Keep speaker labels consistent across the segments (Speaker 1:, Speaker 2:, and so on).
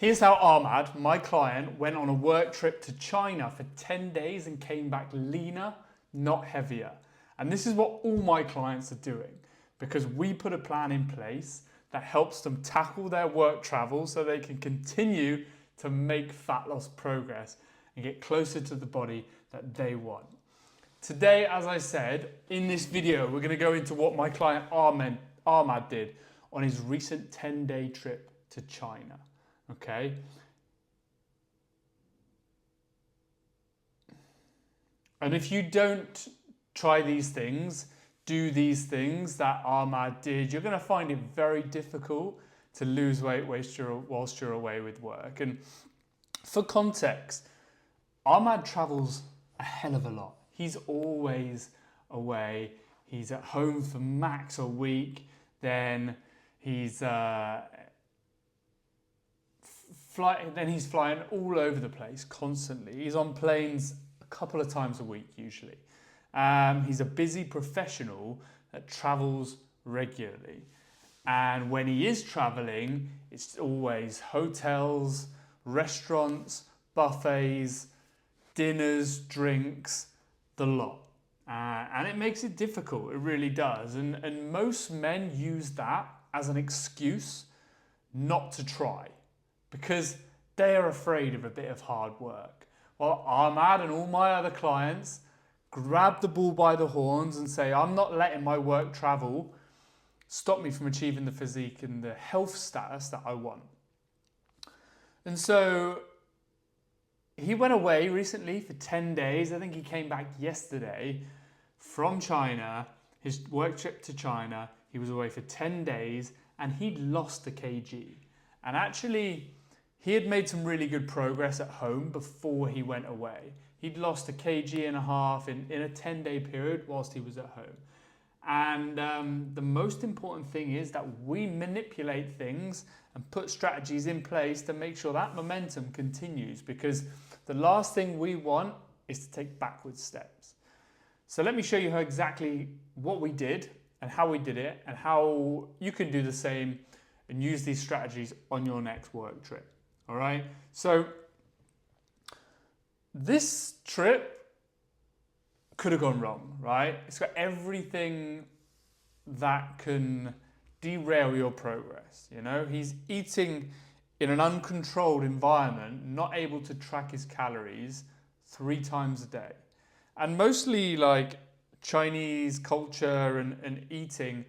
Speaker 1: Here's how Ahmad, my client, went on a work trip to China for 10 days and came back leaner, not heavier. And this is what all my clients are doing, because we put a plan in place that helps them tackle their work travel so they can continue to make fat loss progress and get closer to the body that they want. Today, as I said, in this video, we're going to go into what my client Ahmad did on his recent 10-day trip to China. Okay? And if you don't try these things, do these things that Ahmad did, you're going to find it very difficult to lose weight whilst you're away with work. And for context, Ahmad travels a hell of a lot. He's always away. He's at home for max a week. Then he's flying all over the place constantly. He's on planes a couple of times a week usually. He's a busy professional that travels regularly. And when he is traveling, it's always hotels, restaurants, buffets, dinners, drinks, the lot. And it makes it difficult, it really does. And most men use that as an excuse not to try, because they are afraid of a bit of hard work. Well, Ahmad and all my other clients grab the bull by the horns and say, I'm not letting my work travel stop me from achieving the physique and the health status that I want. And so he went away recently for 10 days. I think he came back yesterday from China, his work trip to China. He was away for 10 days and he'd lost a kg. And actually, he had made some really good progress at home before he went away. He'd lost a kg and a half in a 10-day period whilst he was at home. And the most important thing is that we manipulate things and put strategies in place to make sure that momentum continues, because the last thing we want is to take backward steps. So let me show you exactly what we did and how we did it and how you can do the same and use these strategies on your next work trip. All right. So this trip could have gone wrong, right? It's got everything that can derail your progress. You know, he's eating in an uncontrolled environment, not able to track his calories 3 times a day. And mostly like Chinese culture and eating,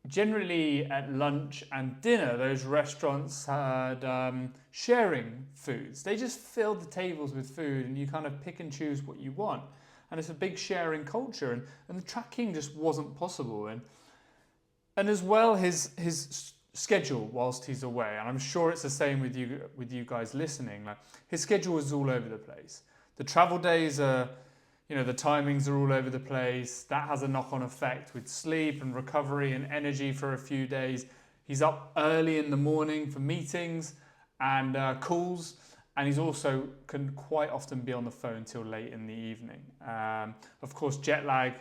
Speaker 1: generally at lunch and dinner, those restaurants had sharing foods. They just filled the tables with food and you kind of pick and choose what you want. And it's a big sharing culture, and the tracking just wasn't possible. And as well, his schedule whilst he's away, and I'm sure it's the same with you guys listening, like his schedule is all over the place. The travel days are, the timings are all over the place. That has a knock-on effect with sleep and recovery and energy for a few days. He's up early in the morning for meetings and calls, and he's also can quite often be on the phone till late in the evening. Of course, jet lag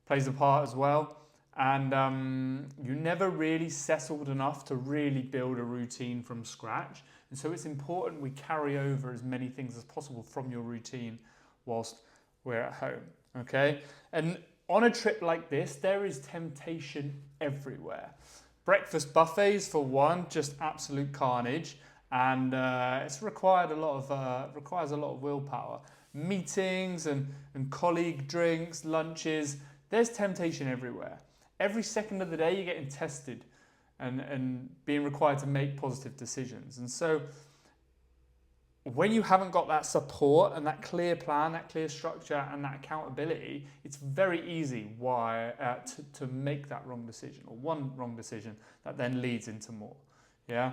Speaker 1: plays a part as well. And you never really settled enough to really build a routine from scratch. And so it's important we carry over as many things as possible from your routine whilst we're at home, okay? And on a trip like this, there is temptation everywhere. Breakfast buffets, for one, just absolute carnage. And it's requires a lot of willpower. Meetings and colleague drinks, lunches, there's temptation everywhere. Every second of the day you're getting tested and being required to make positive decisions. And so when you haven't got that support and that clear plan, that clear structure and that accountability, it's very easy to make that wrong decision, or one wrong decision that then leads into more. Yeah.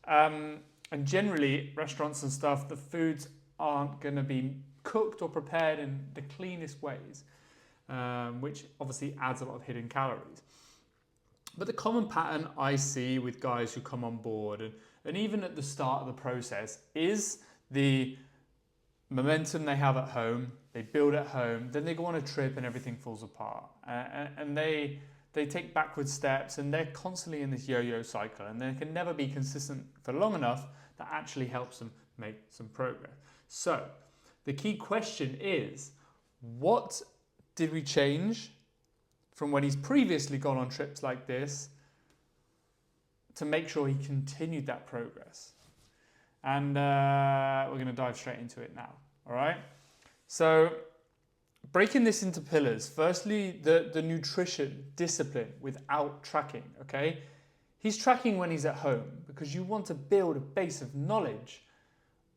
Speaker 1: And generally, restaurants and stuff, the foods aren't going to be cooked or prepared in the cleanest ways, which obviously adds a lot of hidden calories. But the common pattern I see with guys who come on board, and even at the start of the process, is the momentum they have at home, they build at home, then they go on a trip and everything falls apart. And they take backward steps and they're constantly in this yo-yo cycle, and they can never be consistent for long enough that actually helps them make some progress. So the key question is, what did we change from when he's previously gone on trips like this to make sure he continued that progress? And we're going to dive straight into it now. All right. So breaking this into pillars. Firstly, the nutrition discipline without tracking. Okay. He's tracking when he's at home because you want to build a base of knowledge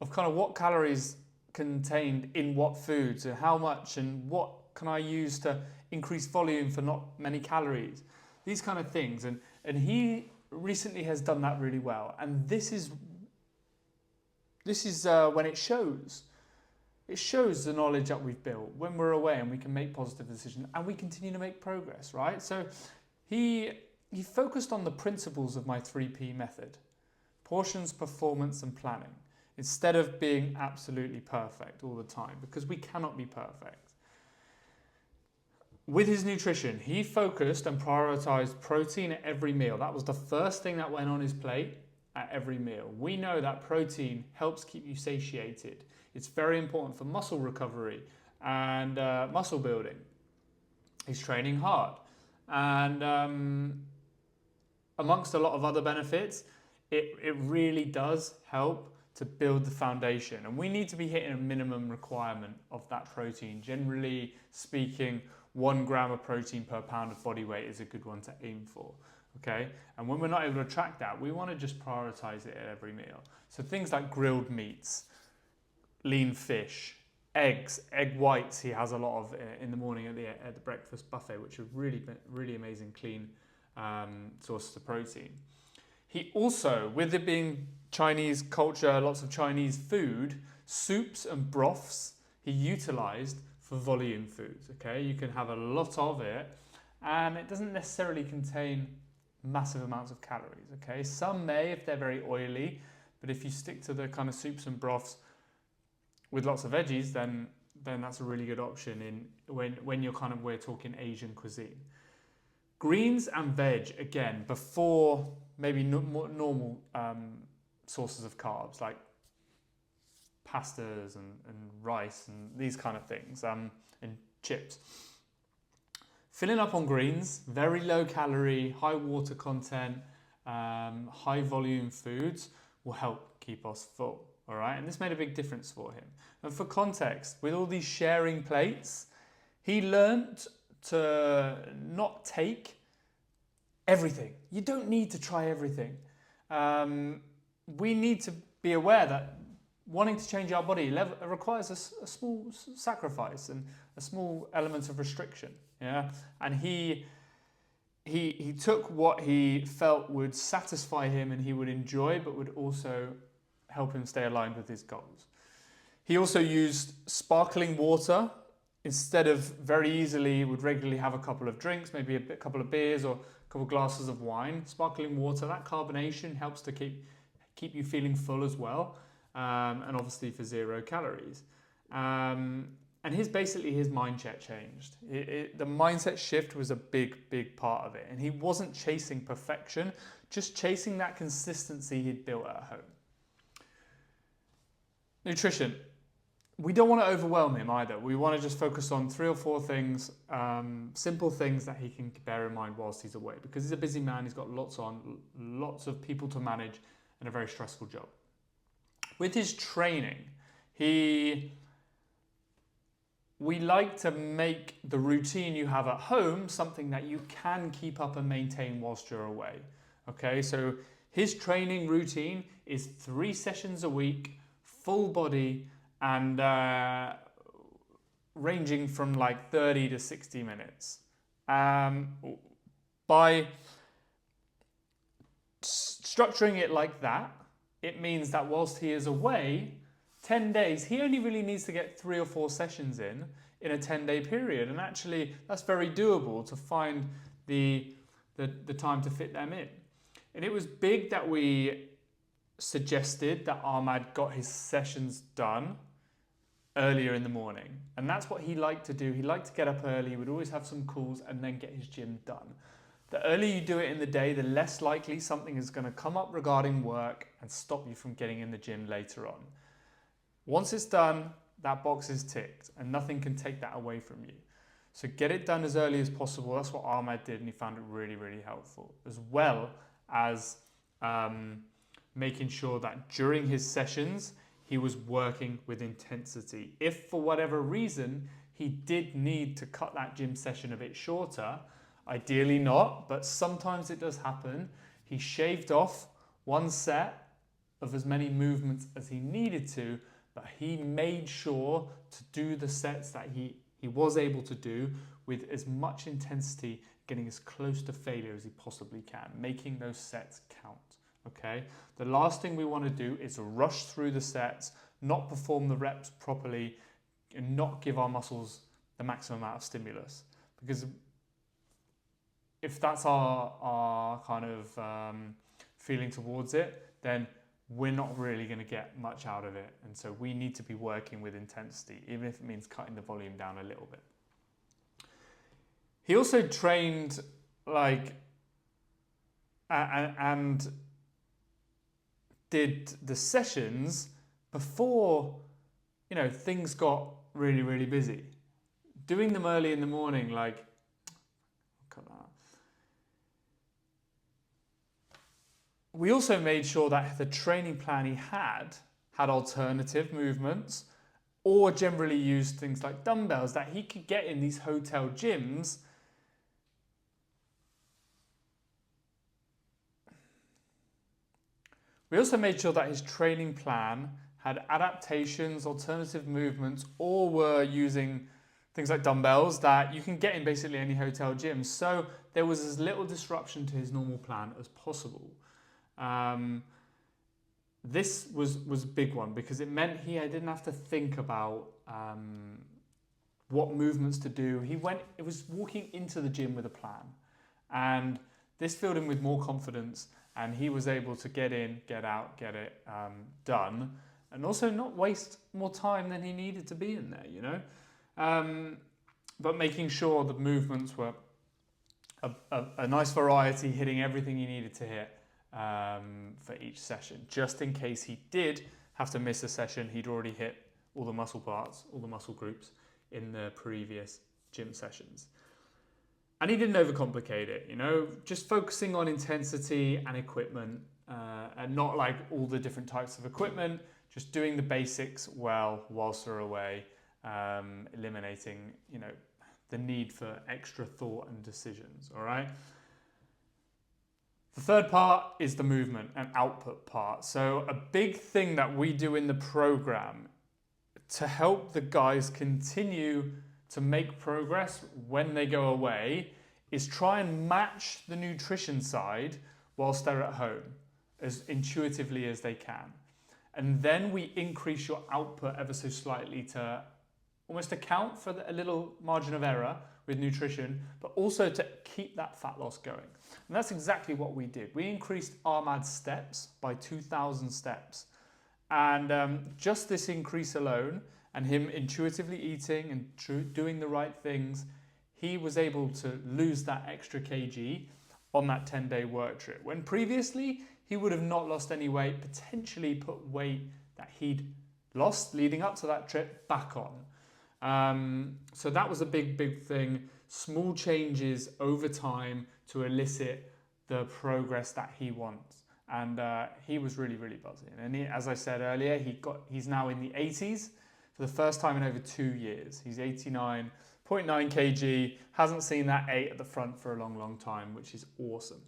Speaker 1: of kind of what calories contained in what foods and how much and what can I use to increase volume for not many calories. These kind of things. And he recently has done that really well. And this is when it shows. It shows the knowledge that we've built when we're away and we can make positive decisions and we continue to make progress, right? So he focused on the principles of my 3P method: portions, performance, and planning, instead of being absolutely perfect all the time, because we cannot be perfect. With his nutrition, he focused and prioritized protein at every meal. That was the first thing that went on his plate at every meal. We know that protein helps keep you satiated. It's very important for muscle recovery and muscle building. He's training hard. And amongst a lot of other benefits, it really does help to build the foundation. And we need to be hitting a minimum requirement of that protein. Generally speaking, 1 gram of protein per pound of body weight is a good one to aim for. Okay, and when we're not able to track that, we want to just prioritize it at every meal. So things like grilled meats, lean fish, eggs, egg whites he has a lot of in the morning at the breakfast buffet, which are really amazing, clean sources of protein. He also, with it being Chinese culture, lots of Chinese food, soups and broths he utilized for volume foods. Okay, you can have a lot of it and it doesn't necessarily contain massive amounts of calories. Okay, some may if they're very oily, but if you stick to the kind of soups and broths with lots of veggies, then that's a really good option in when we're talking Asian cuisine. Greens and veg, again, before maybe more normal sources of carbs like pastas and rice and these kind of things, and chips. Filling up on greens, very low calorie, high water content, high volume foods will help keep us full. All right, and this made a big difference for him. And for context, with all these sharing plates, he learned to not take everything. You don't need to try everything. We need to be aware that wanting to change our body requires a small sacrifice and a small element of restriction. Yeah, and he took what he felt would satisfy him and he would enjoy, but would also help him stay aligned with his goals. He also used sparkling water instead of very easily would regularly have a couple of drinks, maybe a couple of beers or a couple of glasses of wine. Sparkling water, that carbonation helps to keep you feeling full as well, and obviously for 0 calories. And his mindset changed. The mindset shift was a big part of it. And he wasn't chasing perfection, just chasing that consistency he'd built at home. Nutrition. We don't want to overwhelm him either. We want to just focus on 3 or 4 things, simple things that he can bear in mind whilst he's away. Because he's a busy man, he's got lots on, lots of people to manage, and a very stressful job. With his training, we like to make the routine you have at home something that you can keep up and maintain whilst you're away. Okay, so his training routine is 3 sessions a week, full body, and ranging from like 30 to 60 minutes. By structuring it like that, it means that whilst he is away, 10 days, he only really needs to get 3 or 4 sessions in a 10-day period. And actually, that's very doable to find the time to fit them in. And it was big that we suggested that Ahmad got his sessions done earlier in the morning. And that's what he liked to do. He liked to get up early. He would always have some calls and then get his gym done. The earlier you do it in the day, the less likely something is going to come up regarding work and stop you from getting in the gym later on. Once it's done, that box is ticked and nothing can take that away from you. So get it done as early as possible. That's what Ahmad did, and he found it really, really helpful. As well as making sure that during his sessions, he was working with intensity. If for whatever reason, he did need to cut that gym session a bit shorter, ideally not, but sometimes it does happen. He shaved off one set of as many movements as he needed to, but he made sure to do the sets that he was able to do with as much intensity, getting as close to failure as he possibly can, making those sets count, okay? The last thing we want to do is rush through the sets, not perform the reps properly, and not give our muscles the maximum amount of stimulus. Because if that's our kind of feeling towards it, then we're not really going to get much out of it. And so we need to be working with intensity, even if it means cutting the volume down a little bit. He also trained and did the sessions before, things got really, really busy. Doing them early in the morning, we also made sure that the training plan he had alternative movements, or generally used things like dumbbells that he could get in these hotel gyms. We also made sure that his training plan had adaptations, alternative movements, or were using things like dumbbells that you can get in basically any hotel gym. So there was as little disruption to his normal plan as possible. This was a big one because it meant he didn't have to think about what movements to do. It was walking into the gym with a plan, and this filled him with more confidence, and he was able to get in, get out, get it done, and also not waste more time than he needed to be in there, but making sure the movements were a nice variety, hitting everything he needed to hit for each session, just in case he did have to miss a session. He'd already hit all the muscle parts, all the muscle groups in the previous gym sessions. And he didn't overcomplicate it, just focusing on intensity and equipment, and not like all the different types of equipment, just doing the basics well whilst they're away, eliminating, the need for extra thought and decisions, all right? The third part is the movement and output part. So a big thing that we do in the program to help the guys continue to make progress when they go away is try and match the nutrition side whilst they're at home as intuitively as they can. And then we increase your output ever so slightly to almost account for a little margin of error with nutrition, but also to keep that fat loss going. And that's exactly what we did. We increased Ahmad's steps by 2,000 steps. And just this increase alone, and him intuitively eating and doing the right things, he was able to lose that extra kg on that 10-day work trip. When previously, he would have not lost any weight, potentially put weight that he'd lost leading up to that trip back on. So that was a big thing. Small changes over time to elicit the progress that he wants. And he was really, really buzzing. And as I said earlier, he's now in the 80s for the first time in over 2 years. He's 89.9 kg, hasn't seen that 8 at the front for a long time, which is awesome.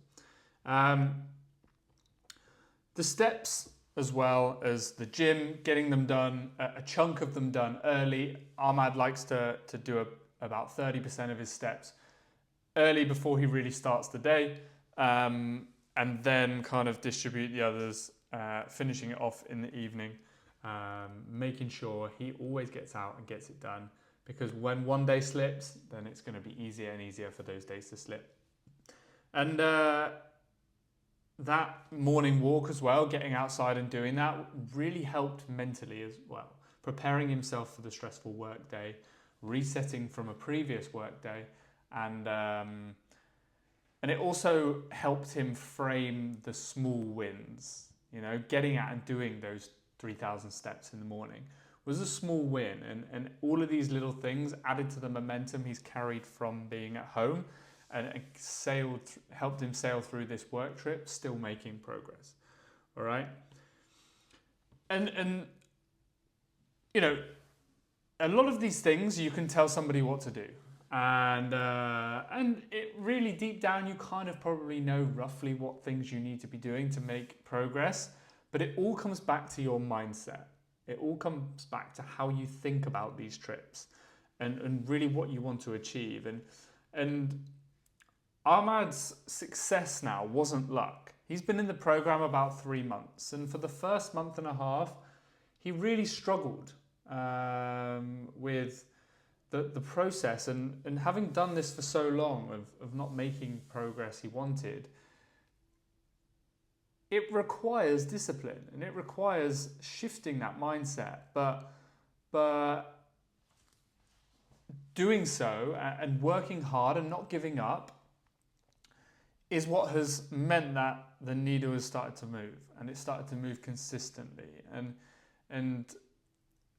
Speaker 1: The steps, as well as the gym, getting them done, a chunk of them done early. Ahmad likes to do about 30% of his steps early before he really starts the day, and then kind of distribute the others, finishing it off in the evening, making sure he always gets out and gets it done, because when one day slips, then it's going to be easier and easier for those days to slip. And that morning walk as well, getting outside and doing that, really helped mentally as well, preparing himself for the stressful work day, resetting from a previous work day, and And it also helped him frame the small wins. You know, getting out and doing those 3,000 steps in the morning was a small win. And all of these little things added to the momentum he's carried from being at home and helped him sail through this work trip, still making progress. All right. And you know, a lot of these things you can tell somebody what to do. And it really deep down you kind of probably know roughly what things you need to be doing to make progress, but it all comes back to your mindset. It all comes back to how you think about these trips and really what you want to achieve. And Ahmad's success now wasn't luck. He's been in the program about 3 months, and for the first month and a half he really struggled with the process, and having done this for so long of not making progress he wanted, it requires discipline and it requires shifting that mindset. But doing so and working hard and not giving up is what has meant that the needle has started to move, and it started to move consistently. And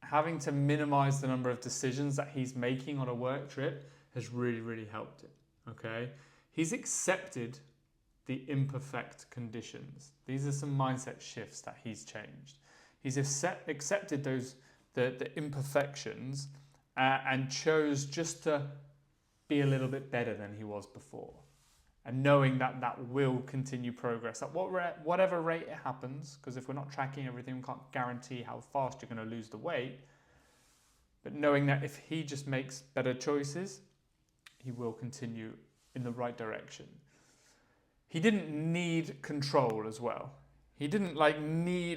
Speaker 1: having to minimize the number of decisions that he's making on a work trip has really, really helped him. Okay? He's accepted the imperfect conditions. These are some mindset shifts that he's changed. He's accepted the imperfections and chose just to be a little bit better than he was before. And knowing that that will continue progress at whatever rate it happens, because if we're not tracking everything, we can't guarantee how fast you're going to lose the weight. But knowing that if he just makes better choices, he will continue in the right direction. He didn't need control as well. He didn't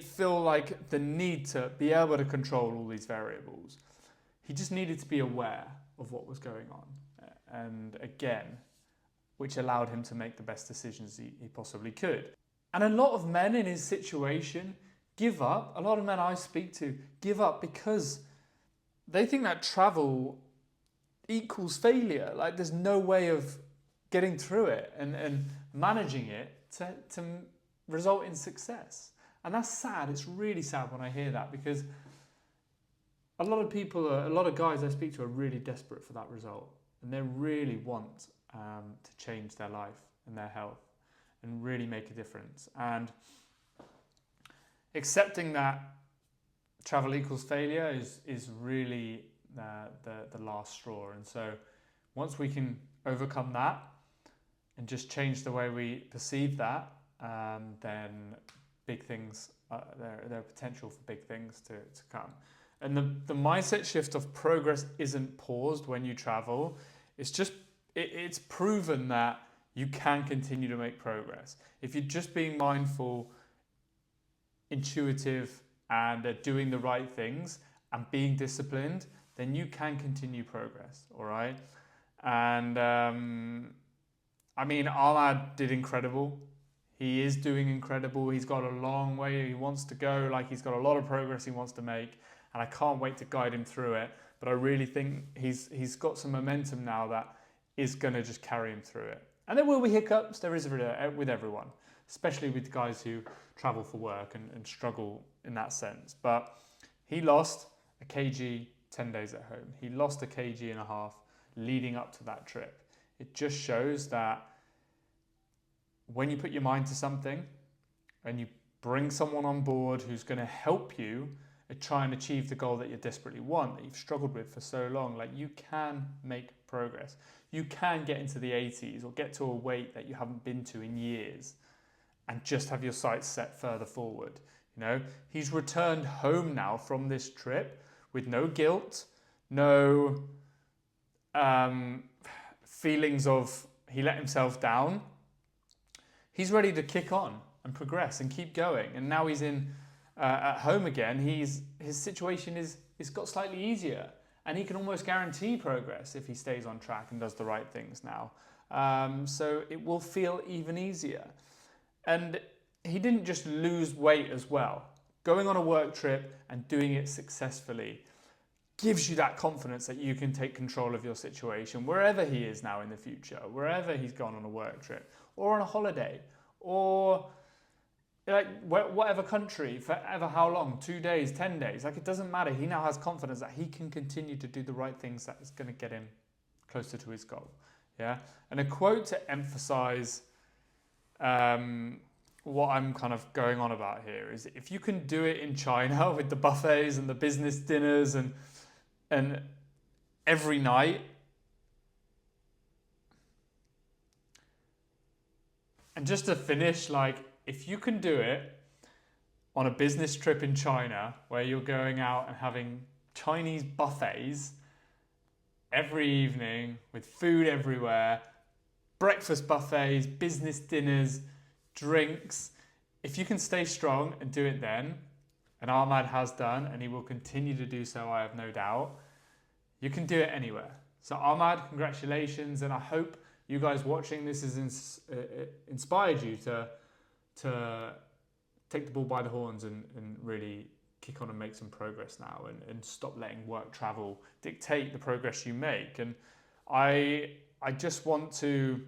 Speaker 1: feel like the need to be able to control all these variables. He just needed to be aware of what was going on. And again, which allowed him to make the best decisions he possibly could. And a lot of men in his situation give up. A lot of men I speak to give up because they think that travel equals failure. Like there's no way of getting through it and managing it to result in success. And that's sad. It's really sad when I hear that, because a lot of guys I speak to are really desperate for that result, and they really want to change their life and their health and really make a difference. And accepting that travel equals failure is really the last straw. And so once we can overcome that and just change the way we perceive that, then big things, there are potential for big things to come. And the mindset shift of progress isn't paused when you travel. It's just it's proven that you can continue to make progress. If you're just being mindful, intuitive, and doing the right things and being disciplined, then you can continue progress, all right? And I mean, Ahmad did incredible. He is doing incredible. He's got a long way he wants to go. Like, he's got a lot of progress he wants to make, and I can't wait to guide him through it. But I really think he's got some momentum now that is going to just carry him through it. And there will be hiccups. There is with everyone, especially with guys who travel for work and struggle in that sense. But he lost a kg 10 days at home. He lost a kg and a half leading up to that trip. It just shows that when you put your mind to something and you bring someone on board who's going to help you try and achieve the goal that you desperately want, that you've struggled with for so long, like, you can make progress. You can get into the 80s or get to a weight that you haven't been to in years and just have your sights set further forward. You know, he's returned home now from this trip with no guilt, no feelings of he let himself down. He's ready to kick on and progress and keep going. And now he's at home again. His situation is got slightly easier, and he can almost guarantee progress if he stays on track and does the right things now. So it will feel even easier. And he didn't just lose weight as well. Going on a work trip and doing it successfully gives you that confidence that you can take control of your situation wherever he is now in the future, wherever he's gone on a work trip or on a holiday or like whatever country, forever how long, 2 days, 10 days, like it doesn't matter. He now has confidence that he can continue to do the right things that is going to get him closer to his goal. Yeah. And a quote to emphasize what I'm kind of going on about here is, if you can do it in China with the buffets and the business dinners and every night, and just to finish, like if you can do it on a business trip in China where you're going out and having Chinese buffets every evening with food everywhere, breakfast buffets, business dinners, drinks, if you can stay strong and do it then, and Ahmad has done and he will continue to do so, I have no doubt, you can do it anywhere. So Ahmad, congratulations, and I hope you guys watching this has inspired you to take the bull by the horns and really kick on and make some progress now, and stop letting work travel dictate the progress you make. And I just want to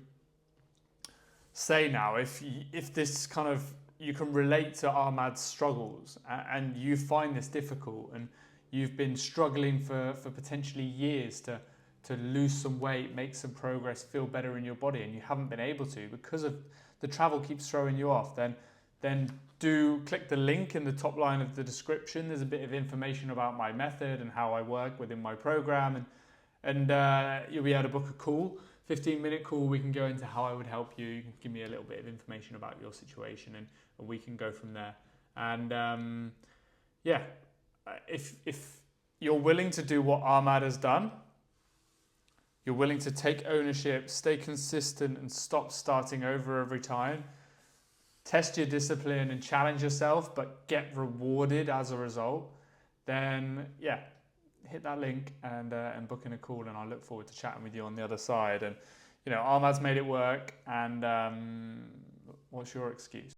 Speaker 1: say now, if this kind of, you can relate to Ahmad's struggles and you find this difficult and you've been struggling for potentially years to lose some weight, make some progress, feel better in your body, and you haven't been able to because of the travel keeps throwing you off, then do click the link in the top line of the description. There's a bit of information about my method and how I work within my program, and you'll be able to book a call, 15-minute call. We can go into how I would help you. You can give me a little bit of information about your situation, and we can go from there. And yeah, if you're willing to do what Ahmad has done, you're willing to take ownership, stay consistent, and stop starting over every time, test your discipline and challenge yourself, but get rewarded as a result, then yeah, hit that link and book in a call, and I look forward to chatting with you on the other side. And you know, Ahmad's made it work, and what's your excuse?